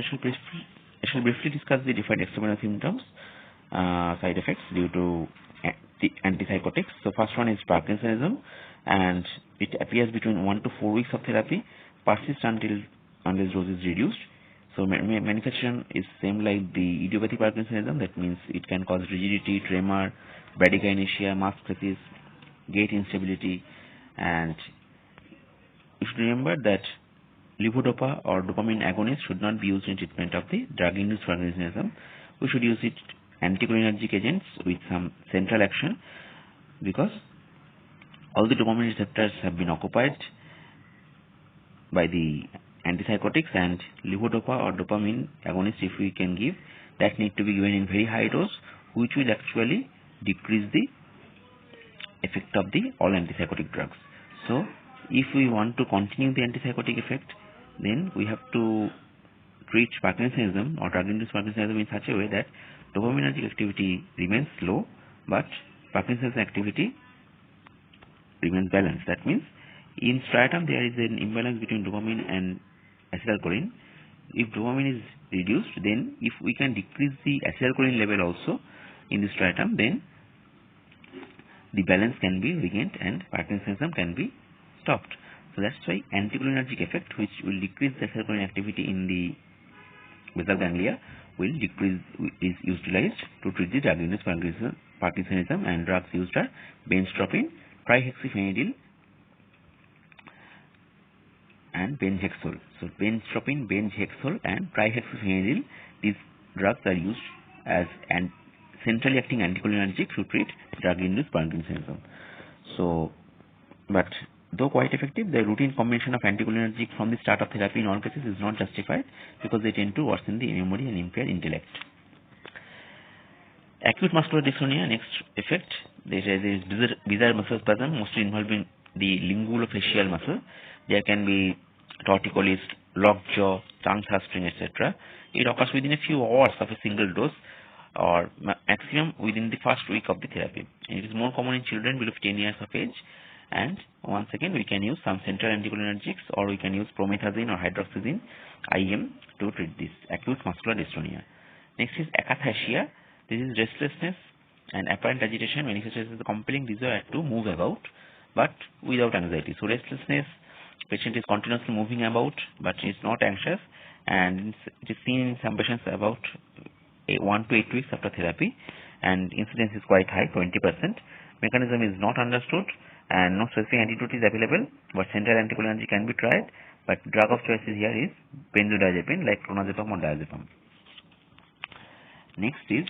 So I shall briefly discuss the different external symptoms, side effects due to the antipsychotics. So first one is Parkinsonism, and it appears between 1 to 4 weeks of therapy, persists unless dose is reduced. So manifestation is same like the idiopathic Parkinsonism. That means it can cause rigidity, tremor, bradykinesia, musculosis, gait instability, and you should remember that levodopa or dopamine agonist should not be used in treatment of the drug-induced Parkinsonism. We should use it anticholinergic agents with some central action, because all the dopamine receptors have been occupied by the antipsychotics, and levodopa or dopamine agonist, if we can give, that need to be given in very high dose, which will actually decrease the effect of the all antipsychotic drugs. So if we want to continue the antipsychotic effect, then we have to treat Parkinsonism or drug-induced Parkinsonism in such a way that dopaminergic activity remains low, but Parkinson's activity remains balanced. That means in striatum there is an imbalance between dopamine and acetylcholine. If dopamine is reduced, then if we can decrease the acetylcholine level also in the striatum, then the balance can be regained and Parkinsonism can be stopped. So that's why anticholinergic effect, which will decrease the acetylcholine activity in the basal ganglia, is utilized to treat the drug-induced Parkinsonism, and drugs used are benztropine, trihexyphenidyl, and benzhexol. So benztropine, benzhexol, and trihexyphenidyl, these drugs are used as centrally acting anticholinergic to treat drug-induced Parkinsonism. So, but though quite effective, the routine combination of anticholinergic from the start of therapy in all cases is not justified, because they tend to worsen the memory and impair intellect. Acute muscular dystonia, next effect, there is bizarre muscle spasm, mostly involving the lingulofacial muscle. There can be torticollis, locked jaw, tongue thrusting, etc. It occurs within a few hours of a single dose, or maximum within the first week of the therapy. It is more common in children below 10 years of age, and once again we can use some central anticholinergics, or we can use promethazine or hydroxyzine IM to treat this acute muscular dystonia. Next is akathisia. This is restlessness and apparent agitation manifested as a compelling desire to move about, but without anxiety. So restlessness, patient is continuously moving about but is not anxious, and it is seen in some patients about 1 to 8 weeks after therapy, and incidence is quite high, 20%. Mechanism is not understood, and no specific antidote is available, but central anticholinergic can be tried, but drug of choice here is benzodiazepine like clonazepam or diazepam. Next is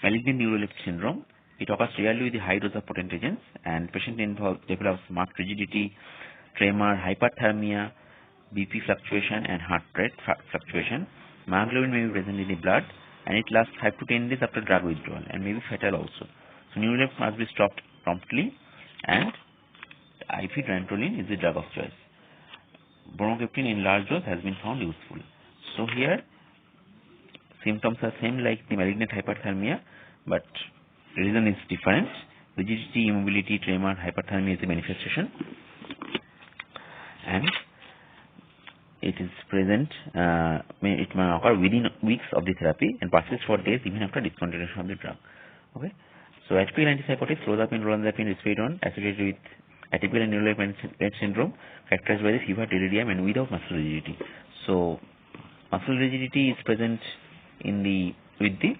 malignant neuroleptic syndrome. It occurs rarely with the high dose of potent agents, and patient develops marked rigidity, tremor, hyperthermia, BP fluctuation, and heart rate fluctuation. Myoglobin may be present in the blood, and it lasts 5 to 10 days after drug withdrawal, and may be fatal also. So neuroleptic must be stopped promptly, and IV dantrolene is the drug of choice. Bromocriptine in large dose has been found useful. So here symptoms are same like the malignant hyperthermia, but reason is different. Rigidity, immobility, tremor, hyperthermia is the manifestation, and it is present, it may occur within weeks of the therapy and persist for days even after discontinuation of the drug. Okay. So atypical antipsychotics, clozapine, olanzapine, risperidone, associated with atypical neuroleptic syndrome, characterized by the fever, delirium, and without muscle rigidity. So muscle rigidity is present with the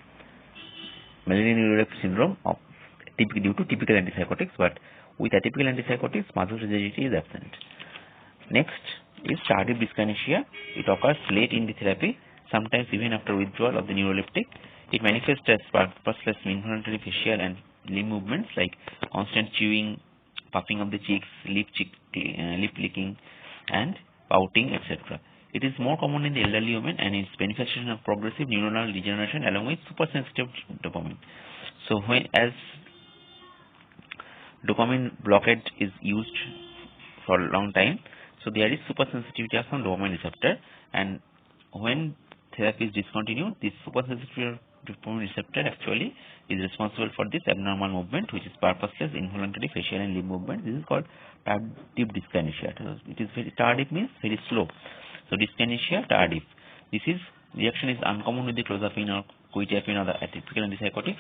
malignant neuroleptic syndrome due to typical antipsychotics, but with atypical antipsychotics, muscle rigidity is absent. Next is tardive dyskinesia. It occurs late in the therapy, sometimes even after withdrawal of the neuroleptic. It manifests as purposeless involuntary facial and limb movements like constant chewing, puffing of the cheeks, lip licking, and pouting, etc. It is more common in the elderly women, and its manifestation of progressive neuronal degeneration along with supersensitive dopamine. So as dopamine blockade is used for a long time, so there is supersensitivity of some dopamine receptor, and when therapy is discontinued, this supersensitivity dopamine receptor actually is responsible for this abnormal movement, which is purposeless involuntary facial and limb movement. This is called tardive dyskinesia. It is very tardive, means very slow. So dyskinesia tardive. This reaction is uncommon with the clozapine or quetiapine or the atypical antipsychotics,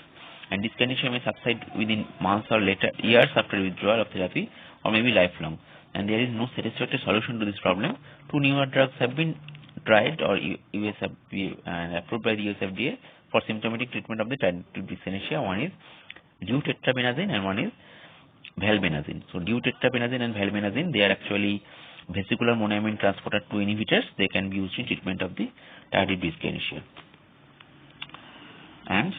and dyskinesia may subside within months or later years after withdrawal of therapy, or maybe lifelong. And there is no satisfactory solution to this problem. Two newer drugs have been tried or and approved by the US FDA for symptomatic treatment of the childhood dyskinesia. One is deutetrabenazine and one is valbenazine. So deutetrabenazine and valbenazine, they are actually vesicular monoamine transporter 2 inhibitors. They can be used in treatment of the tardive dyskinesia. And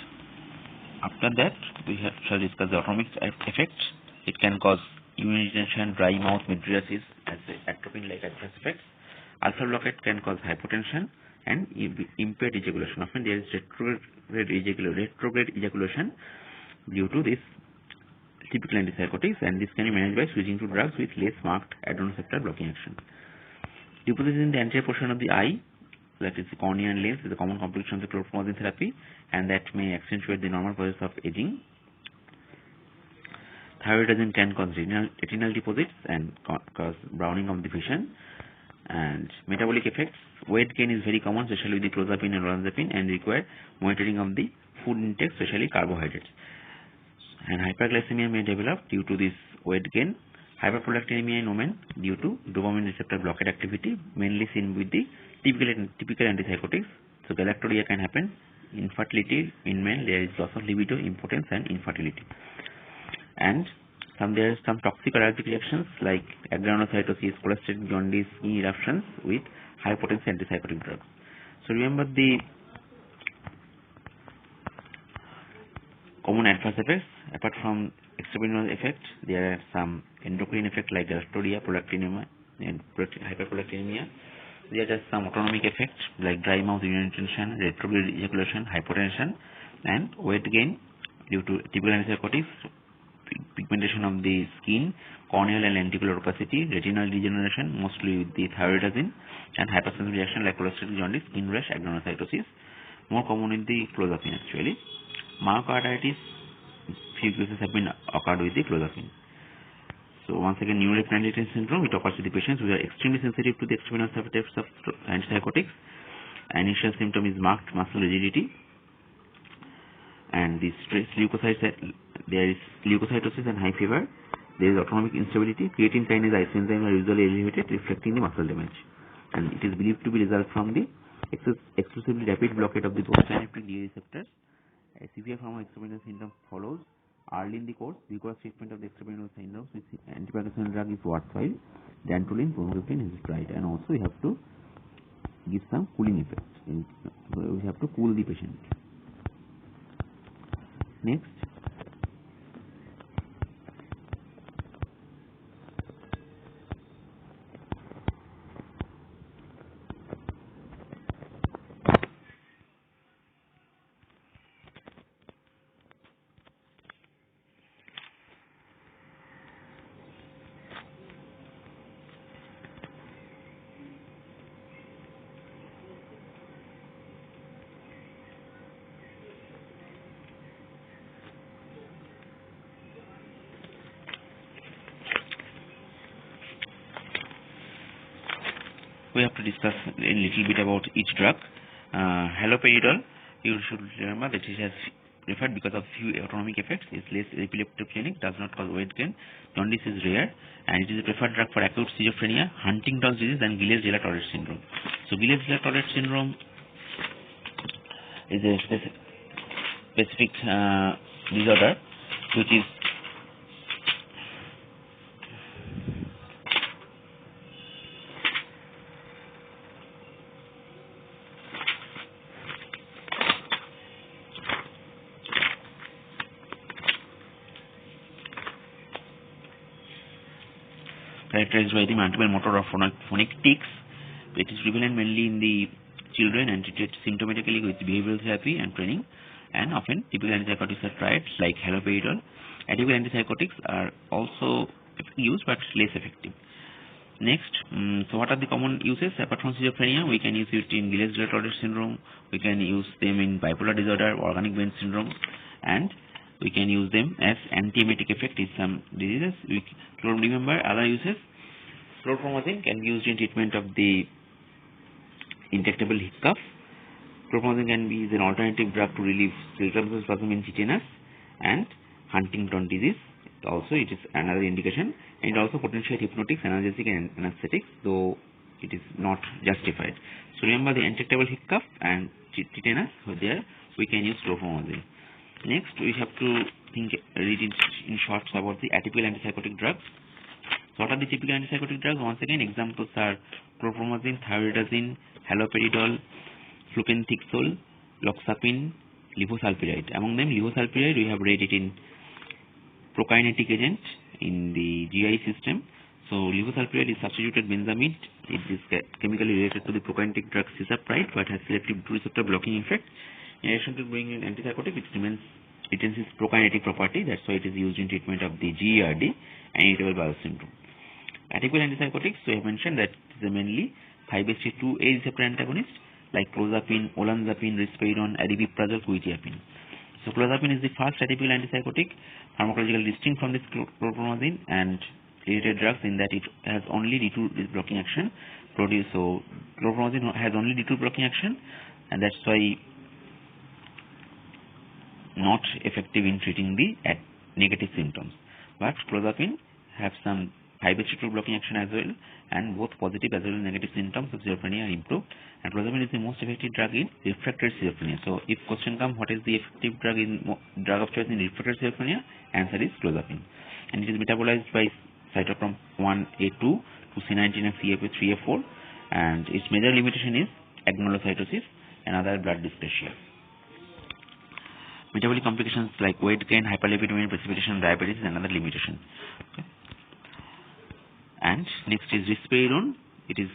after that, we shall discuss the autonomic effects. It can cause urinary retention, dry mouth, mydriasis as atropine-like adverse effects. Alpha blockade can cause hypotension and impaired ejaculation. Often there is retrograde ejaculation due to this typical antipsychotics, and this can be managed by switching to drugs with less marked adrenoceptor blocking action. Deposits in the anterior portion of the eye, that is the cornea and lens, is a common complication of the chlorpromazine therapy, and that may accentuate the normal process of aging. Thyroidazine can cause retinal deposits and cause browning of the vision. And metabolic effects, weight gain is very common, especially with the clozapine and olanzapine, and require monitoring of the food intake, especially carbohydrates. And hyperglycemia may develop due to this weight gain. Hyperprolactinemia in women due to dopamine receptor blockade activity, mainly seen with the typical antipsychotics. So galactorrhea can happen. Infertility in men, there is loss of libido, impotence, and infertility. And there are some toxic allergic reactions like agranulocytosis, cholestatic jaundice, skin eruptions with high potency antipsychotic drugs. So remember the common adverse effects. Apart from extrapineal effect, there are some endocrine effects like galactorrhea, prolactinemia, and hyperprolactinemia. There are just some autonomic effects like dry mouth, urinary retention, retrograde ejaculation, hypotension, and weight gain due to typical antipsychotics, pigmentation of the skin, corneal and lenticular opacity, retinal degeneration, mostly with the thyroidazine, and hypersensitive reaction like cholestatic jaundice, skin rash, agranulocytosis, more common in the clozapine actually. Myocarditis, few cases have been occurred with the clozapine. So once again, neuroleptin syndrome, it occurs with the patients who are extremely sensitive to the extravenous effects of antipsychotics. Initial symptom is marked muscle rigidity, and the stress leukocytes, there is leukocytosis and high fever. There is autonomic instability. Creatine kinase isoenzyme are usually elevated, reflecting the muscle damage, and it is believed to be result from the excessively rapid blockade of the postsynaptic DA receptors. A severe form of extravenous syndrome follows early in the course. Vigorous treatment of the extravenous syndrome with antiparkinsonian drug is worthwhile. Dantrolene, bromocriptine is tried, and also we have to give some cooling effect. We have to cool the patient. Next, we have to discuss a little bit about each drug. Haloperidol, you should remember that it has referred because of few autonomic effects, is less epileptogenic, does not cause weight gain, jaundice is rare, and it is a preferred drug for acute schizophrenia, Huntington's disease, and Gilles-Diaz-Tourette syndrome. So Gilles-Diaz-Tourette syndrome is a specific disorder which is characterized by the multiple motor or phonic tics. It is prevalent mainly in the children and treated symptomatically with behavioral therapy and training, and often typical antipsychotics are tried like haloperidol. Atypical antipsychotics are also used but less effective. Next, so what are the common uses apart from schizophrenia? We can use it in Gilles-Diaz-Tourette syndrome, we can use them in bipolar disorder, organic brain syndrome, and we can use them as antiemetic effect in some diseases. We remember other uses. Chlorpromazine can be used in treatment of the intractable hiccup. Chlorpromazine can be an alternative drug to relieve skeletal spasm in tetanus and Huntington disease. Also, it is another indication, and it also potentiate hypnotics, analgesic, and anesthetics, though it is not justified. So remember the intractable hiccup and tetanus. There we can use chlorpromazine. Next, we have to read in short about the atypical antipsychotic drugs. So what are the typical antipsychotic drugs? Once again, examples are chlorpromazine, thioridazine, haloperidol, flupentixol, loxapine, levosulpiride. Among them, levosulpiride, we have read it in prokinetic agent in the GI system. So levosulpiride is substituted benzamide. It is chemically related to the prokinetic drug cisapride, but has selective receptor blocking effect. In addition to being an antipsychotic, it retains its prokinetic property. That's why it is used in treatment of the GERD and irritable bowel syndrome. Atypical antipsychotics, we have mentioned that it is mainly 5-HT2A receptor antagonist like clozapine, olanzapine, risperidone, aripiprazole, quetiapine. So clozapine is the first atypical antipsychotic, pharmacologically distinct from this chlorpromazine and related drugs in that it has only D2 blocking action. So chlorpromazine has only D2 blocking action, and that's why not effective in treating the negative symptoms. But clozapine have some 5-HT2 blocking action as well, and both positive as well as negative symptoms of schizophrenia are improved. And clozapine is the most effective drug in refractory schizophrenia. So if question comes, what is the effective drug of choice in refractory schizophrenia? Answer is clozapine, and it is metabolized by cytochrome 1A2 to C19 and CFA3A4, and its major limitation is agranulocytosis and other blood dysplasia. Metabolic complications like weight gain, hyperlipidemia, precipitation, diabetes is another limitation. Okay. And next is risperidone. It is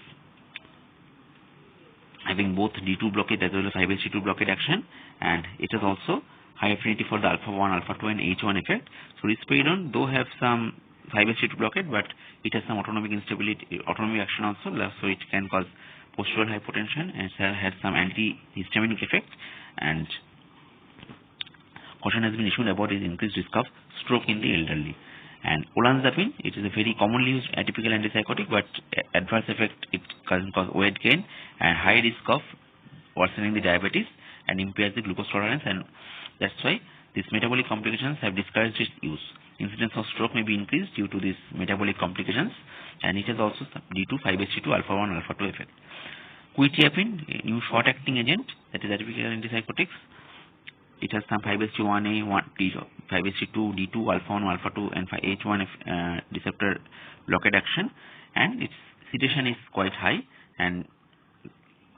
having both D2 blockade as well as 5-HT2 blockade action, and it has also high affinity for the alpha 1, alpha 2, and H1 effect. So risperidone though have some 5-HT2 blockade, but it has some autonomic instability, autonomic action also, so it can cause postural hypotension and has some antihistaminic effect. And caution has been issued about its increased risk of stroke in the elderly. And olanzapine, it is a very commonly used atypical antipsychotic, but adverse effect, it can cause weight gain and high risk of worsening the diabetes and impairs the glucose tolerance, and that's why these metabolic complications have discouraged its use. Incidence of stroke may be increased due to these metabolic complications, and it has also D2, 5-HT2, alpha 1, alpha 2 effect. Quetiapine, a new short-acting agent, that is atypical antipsychotics. It has some 5-HT1A, 5-HT2, D2, alpha 1, alpha 2, and H1 receptor blockade action, and its sedation is quite high, and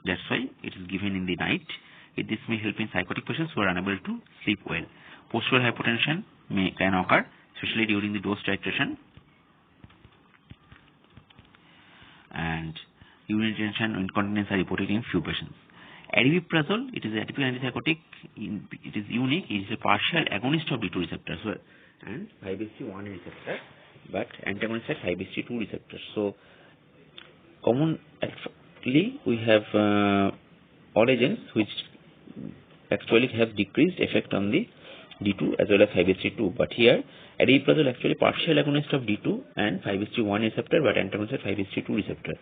that's why it is given in the night. This may help in psychotic patients who are unable to sleep well. Postural hypotension can occur, especially during the dose titration, and urinary retention and incontinence are reported in few patients. Aripiprazole, it is a atypical antipsychotic. It is unique. It is a partial agonist of D2 receptors and 5-HT1 receptor, but antagonist at 5-HT2 receptors. So, commonly we have all agents which actually have decreased effect on the D2 as well as 5-HT2, but here aripiprazole actually partial agonist of D2 and 5-HT1 receptor, but antagonist at 5-HT2 receptor.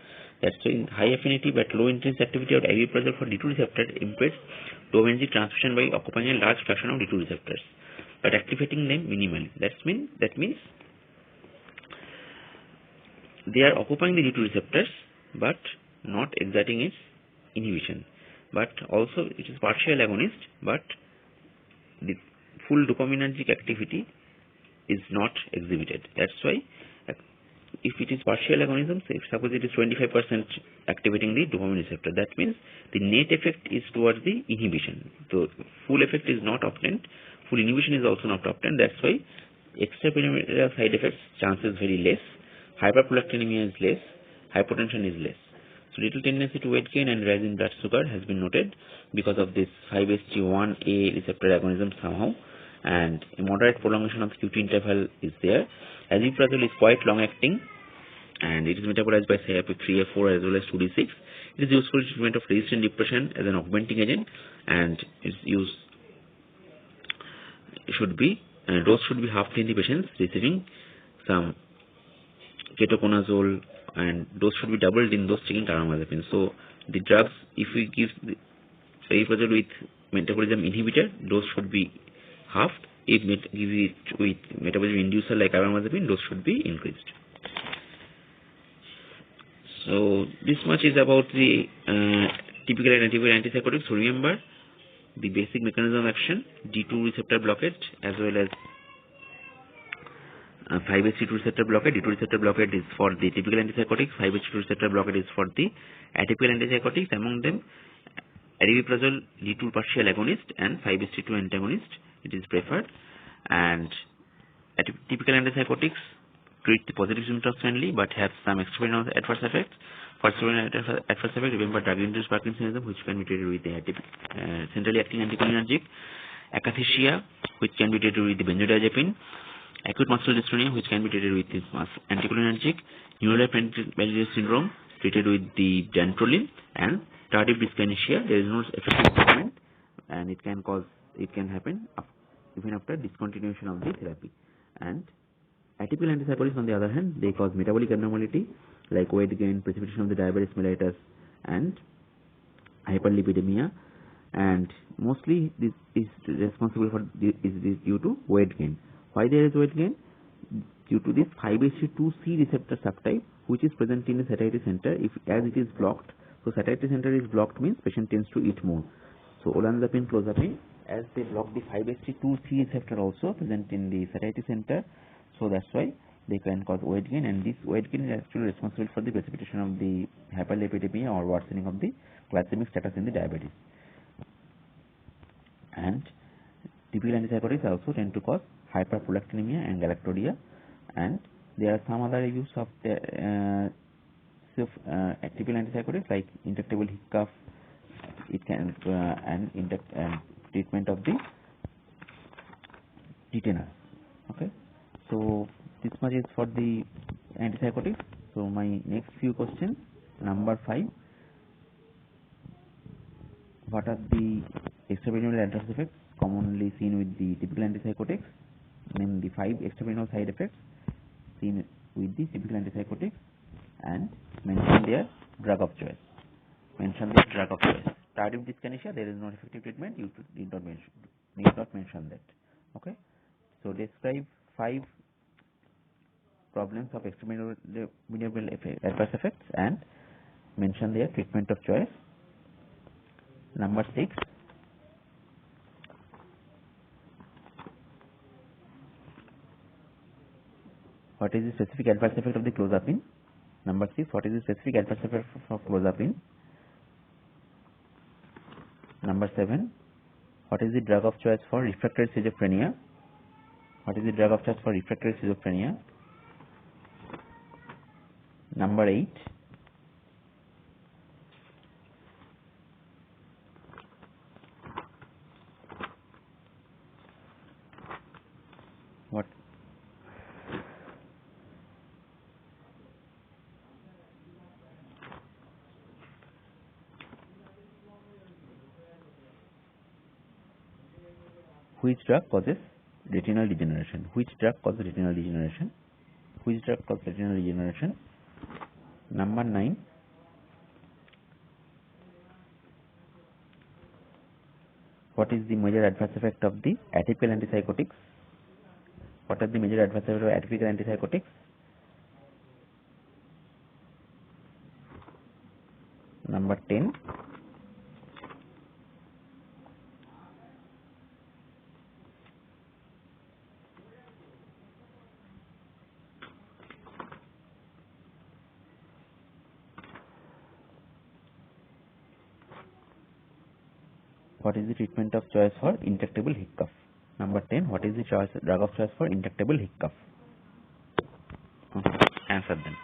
That's why in high affinity but low intense activity of aripiprazole for D2 receptor impairs dopamine transmission by occupying a large fraction of D2 receptors, but activating them minimally. That means they are occupying the D2 receptors but not exerting its inhibition. But also it is partial agonist, but the full dopaminergic activity is not exhibited. That's why if it is partial agonism, say suppose it is 25% activating the dopamine receptor, that means the net effect is towards the inhibition. So full effect is not obtained, full inhibition is also not obtained. That's why extrapyramidal side effects chance is very less, hyperprolactinemia is less, hypotension is less. So little tendency to weight gain and rise in blood sugar has been noted because of this 5-HT1A receptor agonism somehow, and a moderate prolongation of the QT interval is there. Aripiprazole is quite long acting, and it is metabolized by CYP3A4 as well as 2D6. It is useful in treatment of resistant depression as an augmenting agent, and its use dose should be half in the patients receiving some ketoconazole, and dose should be doubled in those taking carbamazepine. So the drugs, if we give the aripiprazole with metabolism inhibitor, dose should be halved. If give it with metabolism inducer like carbamazepine, dose should be increased. So this much is about the typical and atypical antipsychotics. So remember the basic mechanism of action: D2 receptor blockade as well as 5-HT2 receptor blockade. D2 receptor blockade is for the typical antipsychotics. 5-HT2 receptor blockade is for the atypical antipsychotics. Among them, aripiprazole D2 partial agonist and 5-HT2 antagonist, it is preferred. And typical antipsychotics treat the positive symptoms only but have some extrarenal adverse effects. For extrarenal adverse effect, remember drug-induced Parkinsonism, which can be treated with the centrally acting anticholinergic, akathisia, which can be treated with the benzodiazepine, acute muscle dystonia, which can be treated with this anticholinergic, neural palliative syndrome, treated with the dantrolene, and tardive dyskinesia. There is no effective treatment, and it can happen even after discontinuation of the therapy. And atypical antipsychotics, on the other hand, they cause metabolic abnormality like weight gain, precipitation of the diabetes mellitus, and hyperlipidemia. And mostly this is responsible for is due to weight gain. Why there is weight gain? Due to this 5-HT2C receptor subtype, which is present in the satiety center. As it is blocked, so satiety center is blocked means patient tends to eat more. So olanzapine, clozapine, as they block the 5-HT2C receptor also present in the satiety center, so that's why they can cause weight gain, and this weight gain is actually responsible for the precipitation of the hyperlipidemia or worsening of the glycemic status in the diabetes. And typical antipsychotics also tend to cause hyperprolactinemia and galactoria, and there are some other use of the typical antipsychotics like intractable hiccup. It can and treatment of the tetanus. Okay, so this much is for the antipsychotics. So my next few questions. Number 5. What are the extrapyramidal adverse effects commonly seen with the typical antipsychotics? Name the 5 extrapyramidal side effects seen with the typical antipsychotics and mention their drug of choice. Tardive dyskinesia, there is no effective treatment. You need not mention that. Okay. So describe 5 problems of extrapyramidal adverse effects and mention their treatment of choice. Number 6. What is the specific adverse effect of the clozapine? Number 6. What is the specific adverse effect of clozapine? Number 7. What is the drug of choice for refractory schizophrenia? Number 8. Which drug causes retinal degeneration? Number 9. What is the major adverse effect of the atypical antipsychotics? Number 10. What is the treatment of choice for intractable hiccup? Number 10. What is the drug of choice for intractable hiccup? Answer them.